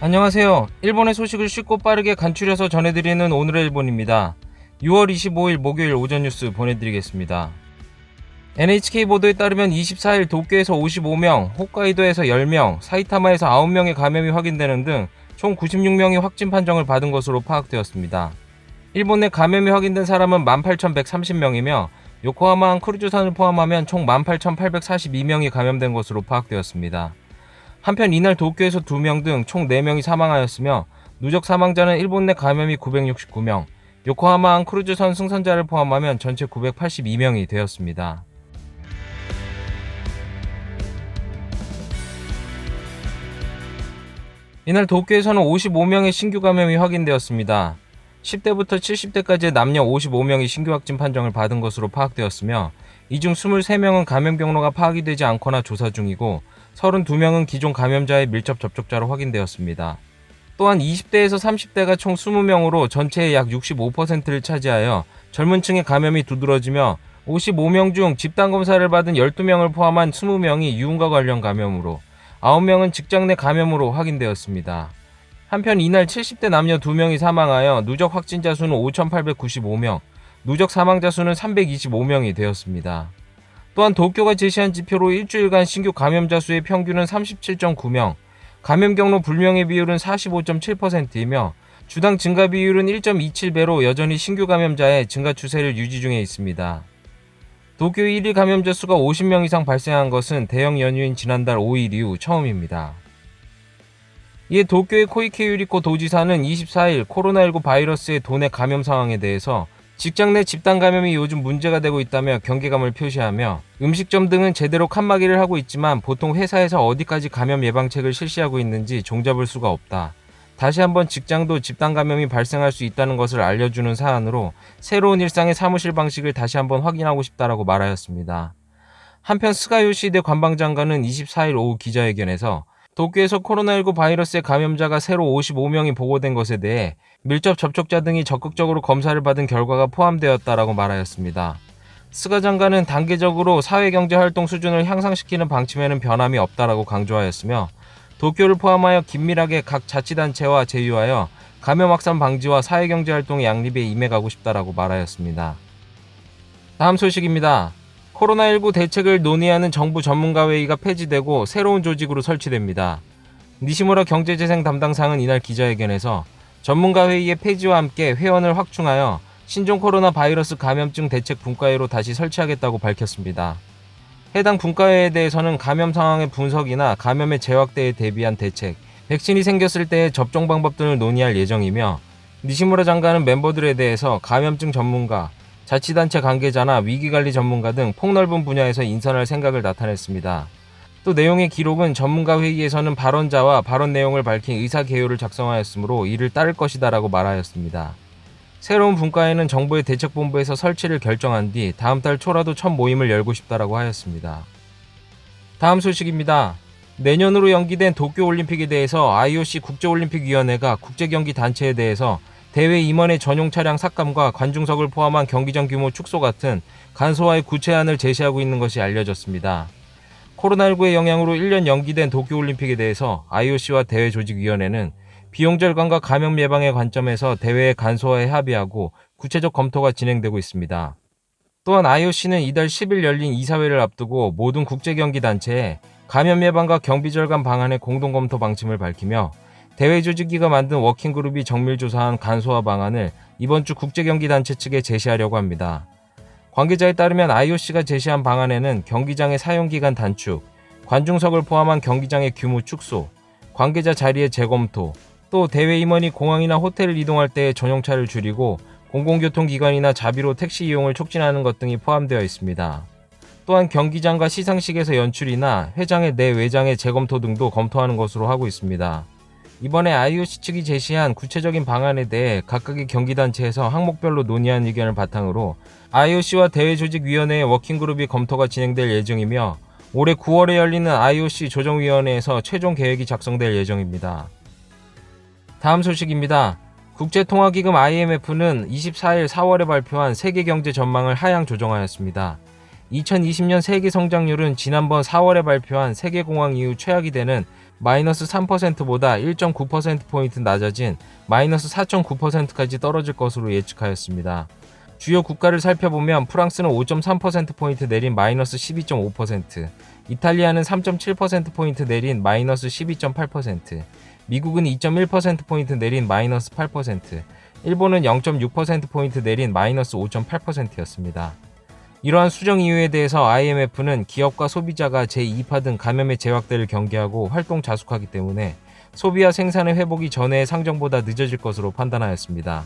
안녕하세요. 일본의 소식을 쉽고 빠르게 간추려서 전해드리는 오늘의 일본입니다. 6월 25일 목요일 오전 뉴스 보내드리겠습니다. NHK 보도에 따르면 24일 도쿄에서 55명, 홋카이도에서 10명, 사이타마에서 9명의 감염이 확인되는 등 총 96명이 확진 판정을 받은 것으로 파악되었습니다. 일본 내 감염이 확인된 사람은 18,130명이며 요코하마항 크루즈선을 포함하면 총 18,842명이 감염된 것으로 파악되었습니다. 한편 이날 도쿄에서 2명 등 총 4명이 사망하였으며 누적 사망자는 일본 내 감염이 969명, 요코하마항 크루즈선 승선자를 포함하면 전체 982명이 되었습니다. 이날 도쿄에서는 55명의 신규 감염이 확인되었습니다. 10대부터 70대까지의 남녀 55명이 신규 확진 판정을 받은 것으로 파악되었으며 이 중 23명은 감염 경로가 파악이 되지 않거나 조사 중이고 32명은 기존 감염자의 밀접 접촉자로 확인되었습니다. 또한 20대에서 30대가 총 20명으로 전체의 약 65%를 차지하여 젊은 층의 감염이 두드러지며 55명 중 집단검사를 받은 12명을 포함한 20명이 유흥과 관련 감염으로 9명은 직장 내 감염으로 확인되었습니다. 한편 이날 70대 남녀 2명이 사망하여 누적 확진자 수는 5,895명, 누적 사망자 수는 325명이 되었습니다. 또한 도쿄가 제시한 지표로 일주일간 신규 감염자 수의 평균은 37.9명, 감염 경로 불명의 비율은 45.7%이며 주당 증가 비율은 1.27배로 여전히 신규 감염자의 증가 추세를 유지 중에 있습니다. 도쿄 1일 감염자 수가 50명 이상 발생한 것은 대형 연휴인 지난달 5일 이후 처음입니다. 이에 도쿄의 코이케 유리코 도지사는 24일 코로나19 바이러스의 도내 감염 상황에 대해서 직장 내 집단 감염이 요즘 문제가 되고 있다며 경계감을 표시하며 음식점 등은 제대로 칸막이를 하고 있지만 보통 회사에서 어디까지 감염 예방책을 실시하고 있는지 종잡을 수가 없다. 다시 한번 직장도 집단 감염이 발생할 수 있다는 것을 알려주는 사안으로 새로운 일상의 사무실 방식을 다시 한번 확인하고 싶다라고 말하였습니다. 한편 스가 요시히데 관방장관은 24일 오후 기자회견에서 도쿄에서 코로나19 바이러스의 감염자가 새로 55명이 보고된 것에 대해 밀접 접촉자 등이 적극적으로 검사를 받은 결과가 포함되었다라고 말하였습니다. 스가 장관은 단계적으로 사회경제활동 수준을 향상시키는 방침에는 변함이 없다라고 강조하였으며 도쿄를 포함하여 긴밀하게 각 자치단체와 제휴하여 감염 확산 방지와 사회경제활동의 양립에 임해가고 싶다라고 말하였습니다. 다음 소식입니다. 코로나19 대책을 논의하는 정부 전문가회의가 폐지되고 새로운 조직으로 설치됩니다. 니시무라 경제재생 담당상은 이날 기자회견에서 전문가회의의 폐지와 함께 회원을 확충하여 신종 코로나 바이러스 감염증 대책 분과회로 다시 설치하겠다고 밝혔습니다. 해당 분과회에 대해서는 감염 상황의 분석이나 감염의 재확대에 대비한 대책, 백신이 생겼을 때의 접종 방법 등을 논의할 예정이며 니시무라 장관은 멤버들에 대해서 감염증 전문가, 자치단체 관계자나 위기관리 전문가 등 폭넓은 분야에서 인선할 생각을 나타냈습니다. 또 내용의 기록은 전문가 회의에서는 발언자와 발언 내용을 밝힌 의사 개요를 작성하였으므로 이를 따를 것이다라고 말하였습니다. 새로운 분과회는 정부의 대책본부에서 설치를 결정한 뒤 다음 달 초라도 첫 모임을 열고 싶다라고 하였습니다. 다음 소식입니다. 내년으로 연기된 도쿄올림픽에 대해서 IOC 국제올림픽위원회가 국제경기단체에 대해서 대회 임원의 전용 차량 삭감과 관중석을 포함한 경기장 규모 축소 같은 간소화의 구체안을 제시하고 있는 것이 알려졌습니다. 코로나19의 영향으로 1년 연기된 도쿄올림픽에 대해서 IOC와 대회조직위원회는 비용 절감과 감염 예방의 관점에서 대회의 간소화에 합의하고 구체적 검토가 진행되고 있습니다. 또한 IOC는 이달 10일 열린 이사회를 앞두고 모든 국제경기단체에 감염 예방과 경비 절감 방안의 공동검토 방침을 밝히며 대회 조직위가 만든 워킹그룹이 정밀조사한 간소화 방안을 이번 주 국제경기단체 측에 제시하려고 합니다. 관계자에 따르면 IOC가 제시한 방안에는 경기장의 사용기간 단축, 관중석을 포함한 경기장의 규모 축소, 관계자 자리의 재검토, 또 대회 임원이 공항이나 호텔을 이동할 때 전용차를 줄이고 공공교통기관이나 자비로 택시 이용을 촉진하는 것 등이 포함되어 있습니다. 또한 경기장과 시상식에서 연출이나 회장의 내 외장의 재검토 등도 검토하는 것으로 하고 있습니다. 이번에 IOC 측이 제시한 구체적인 방안에 대해 각각의 경기단체에서 항목별로 논의한 의견을 바탕으로 IOC와 대회조직위원회의 워킹그룹이 검토가 진행될 예정이며 올해 9월에 열리는 IOC 조정위원회에서 최종 계획이 작성될 예정입니다. 다음 소식입니다. 국제통화기금 IMF는 24일 4월에 발표한 세계경제 전망을 하향 조정하였습니다. 2020년 세계 성장률은 지난번 4월에 발표한 세계공황 이후 최악이 되는 마이너스 3%보다 1.9%포인트 낮아진 마이너스 4.9%까지 떨어질 것으로 예측하였습니다. 주요 국가를 살펴보면 프랑스는 5.3%포인트 내린 마이너스 12.5%, 이탈리아는 3.7%포인트 내린 마이너스 12.8%, 미국은 2.1%포인트 내린 마이너스 8%, 일본은 0.6%포인트 내린 마이너스 5.8%였습니다. 이러한 수정 이유에 대해서 IMF는 기업과 소비자가 제2파 등 감염의 재확대를 경계하고 활동 자숙하기 때문에 소비와 생산의 회복이 전해의 상정보다 늦어질 것으로 판단하였습니다.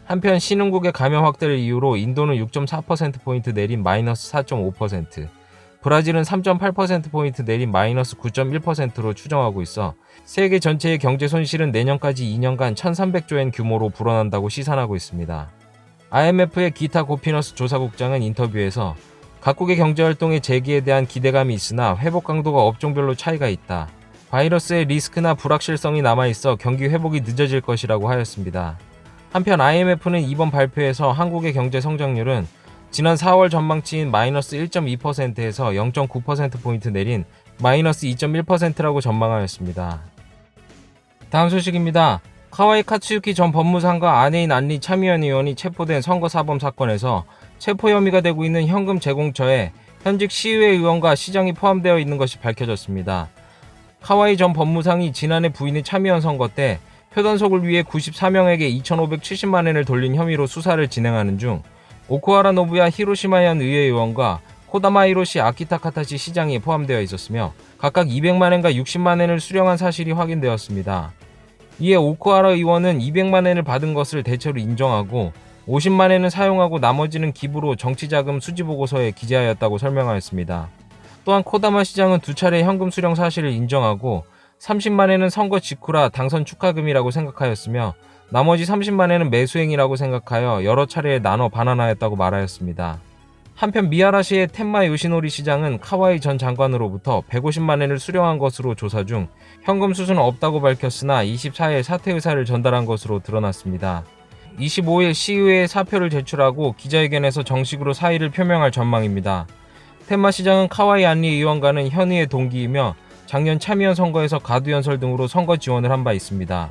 한편 신흥국의 감염 확대를 이유로 인도는 6.4%포인트 내린 마이너스 4.5%, 브라질은 3.8%포인트 내린 마이너스 9.1%로 추정하고 있어 세계 전체의 경제 손실은 내년까지 2년간 1,300조엔 규모로 불어난다고 시산하고 있습니다. IMF의 기타 고피너스 조사국장은 인터뷰에서 각국의 경제활동의 재기에 대한 기대감이 있으나 회복 강도가 업종별로 차이가 있다. 바이러스의 리스크나 불확실성이 남아있어 경기 회복이 늦어질 것이라고 하였습니다. 한편 IMF는 이번 발표에서 한국의 경제 성장률은 지난 4월 전망치인 마이너스 1.2%에서 0.9%포인트 내린 마이너스 2.1%라고 전망하였습니다. 다음 소식입니다. 카와이 카츠유키 전 법무상과 아내인 안리 참의원 의원이 체포된 선거사범 사건에서 체포 혐의가 되고 있는 현금 제공처에 현직 시의회 의원과 시장이 포함되어 있는 것이 밝혀졌습니다. 카와이 전 법무상이 지난해 부인의 참의원 선거 때 표단속을 위해 94명에게 2,570만 엔을 돌린 혐의로 수사를 진행하는 중 오쿠하라 노부야 히로시마현 의회 의원과 코다마 히로시 아키타카타시 시장이 포함되어 있었으며 각각 200만 엔과 60만 엔을 수령한 사실이 확인되었습니다. 이에 오쿠하라 의원은 200만 엔을 받은 것을 대체로 인정하고 50만 엔은 사용하고 나머지는 기부로 정치자금 수지보고서에 기재하였다고 설명하였습니다. 또한 코다마 시장은 두 차례 현금 수령 사실을 인정하고 30만 엔은 선거 직후라 당선 축하금이라고 생각하였으며 나머지 30만 엔은 매수행이라고 생각하여 여러 차례에 나눠 반환하였다고 말하였습니다. 한편 미하라시의 텐마 요시노리 시장은 카와이 전 장관으로부터 150만 엔을 수령한 것으로 조사 중 현금 수수는 없다고 밝혔으나 24일 사퇴 의사를 전달한 것으로 드러났습니다. 25일 시의회에 사표를 제출하고 기자회견에서 정식으로 사의를 표명할 전망입니다. 텐마 시장은 카와이 안리 의원과는 현의의 동기이며 작년 참의원 선거에서 가두연설 등으로 선거 지원을 한 바 있습니다.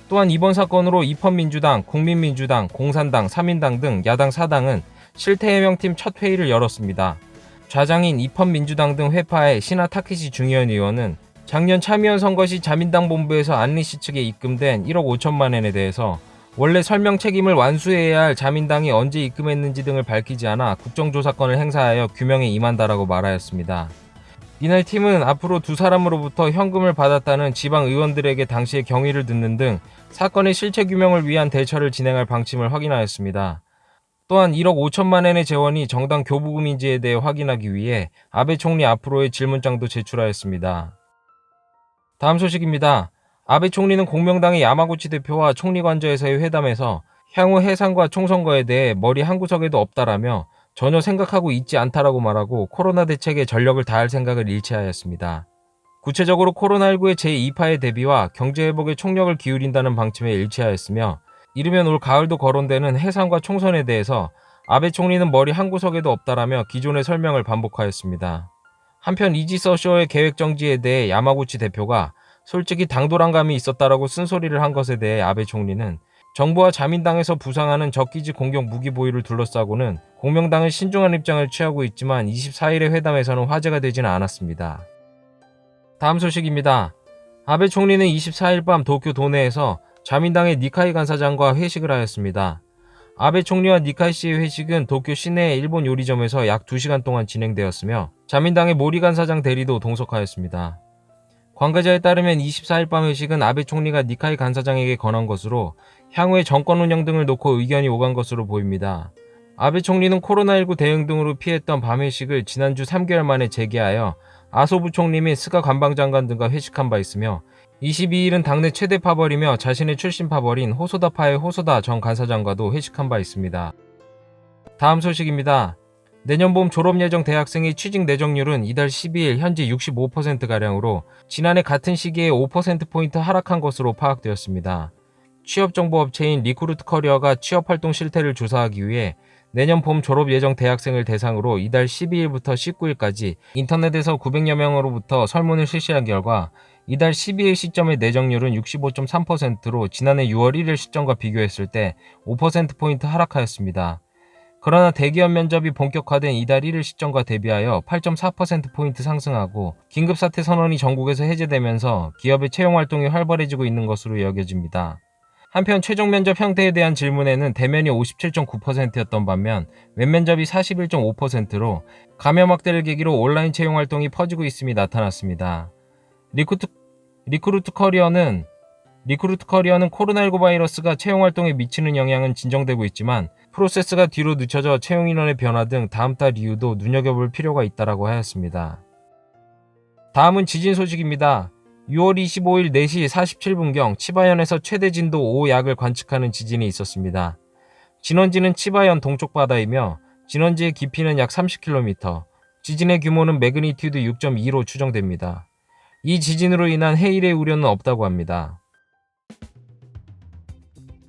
또한 이번 사건으로 입헌민주당, 국민민주당, 공산당, 3인당 등 야당 4당은 실태해명팀 첫 회의를 열었습니다. 좌장인 입헌민주당 등 회파의 시나 타케시 중의원 의원은 작년 참의원 선거 시 자민당 본부에서 안리 씨 측에 입금된 1억 5천만 엔에 대해서 원래 설명 책임을 완수해야 할 자민당이 언제 입금했는지 등을 밝히지 않아 국정조사권을 행사하여 규명에 임한다라고 말하였습니다. 이날 팀은 앞으로 두 사람으로부터 현금을 받았다는 지방 의원들에게 당시의 경위를 듣는 등 사건의 실체 규명을 위한 대처를 진행할 방침을 확인하였습니다. 또한 1억 5천만 엔의 재원이 정당 교부금인지에 대해 확인하기 위해 아베 총리 앞으로의 질문장도 제출하였습니다. 다음 소식입니다. 아베 총리는 공명당의 야마구치 대표와 총리관저에서의 회담에서 향후 해상과 총선거에 대해 머리 한 구석에도 없다라며 전혀 생각하고 있지 않다라고 말하고 코로나 대책에 전력을 다할 생각을 일치하였습니다. 구체적으로 코로나19의 제2파의 대비와 경제회복에 총력을 기울인다는 방침에 일치하였으며 이르면 올 가을도 거론되는 해상과 총선에 대해서 아베 총리는 머리 한 구석에도 없다라며 기존의 설명을 반복하였습니다. 한편 이지서쇼의 계획 정지에 대해 야마구치 대표가 솔직히 당돌한감이 있었다라고 쓴소리를 한 것에 대해 아베 총리는 정부와 자민당에서 부상하는 적기지 공격 무기 보유를 둘러싸고는 공명당은 신중한 입장을 취하고 있지만 24일의 회담에서는 화제가 되지는 않았습니다. 다음 소식입니다. 아베 총리는 24일 밤 도쿄 도내에서 자민당의 니카이 간사장과 회식을 하였습니다. 아베 총리와 니카이 씨의 회식은 도쿄 시내의 일본 요리점에서 약 2시간 동안 진행되었으며 자민당의 모리 간사장 대리도 동석하였습니다. 관계자에 따르면 24일 밤 회식은 아베 총리가 니카이 간사장에게 권한 것으로 향후의 정권 운영 등을 놓고 의견이 오간 것으로 보입니다. 아베 총리는 코로나19 대응 등으로 피했던 밤 회식을 지난주 3개월 만에 재개하여 아소 부총리 및 스가 관방장관 등과 회식한 바 있으며 22일은 당내 최대 파벌이며 자신의 출신 파벌인 호소다파의 호소다 전 간사장과도 회식한 바 있습니다. 다음 소식입니다. 내년 봄 졸업 예정 대학생의 취직 내정률은 이달 12일 현재 65%가량으로 지난해 같은 시기에 5%포인트 하락한 것으로 파악되었습니다. 취업정보업체인 리크루트 커리어가 취업활동 실태를 조사하기 위해 내년 봄 졸업 예정 대학생을 대상으로 이달 12일부터 19일까지 인터넷에서 900여 명으로부터 설문을 실시한 결과 이달 12일 시점의 내정률은 65.3%로 지난해 6월 1일 시점과 비교했을 때 5%포인트 하락하였습니다. 그러나 대기업 면접이 본격화된 이달 1일 시점과 대비하여 8.4%포인트 상승하고 긴급사태 선언이 전국에서 해제되면서 기업의 채용활동이 활발해지고 있는 것으로 여겨집니다. 한편 최종 면접 형태에 대한 질문에는 대면이 57.9%였던 반면 웹면접이 41.5%로 감염 확대를 계기로 온라인 채용활동이 퍼지고 있음이 나타났습니다. 리크루트 커리어는 코로나19 바이러스가 채용활동에 미치는 영향은 진정되고 있지만 프로세스가 뒤로 늦춰져 채용 인원의 변화 등 다음 달 이유도 눈여겨볼 필요가 있다고 하였습니다. 다음은 지진 소식입니다. 6월 25일 4시 47분경 치바현에서 최대 진도 5약을 관측하는 지진이 있었습니다. 진원지는 치바현 동쪽 바다이며 진원지의 깊이는 약 30km, 지진의 규모는 매그니튜드 6.2로 추정됩니다. 이 지진으로 인한 해일의 우려는 없다고 합니다.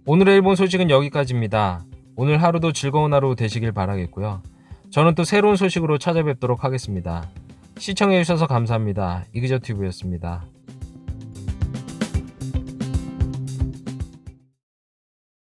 오늘의 일본 소식은 여기까지입니다. 오늘 하루도 즐거운 하루 되시길 바라겠고요. 저는 또 새로운 소식으로 찾아뵙도록 하겠습니다. 시청해주셔서 감사합니다. 이그저튜브였습니다.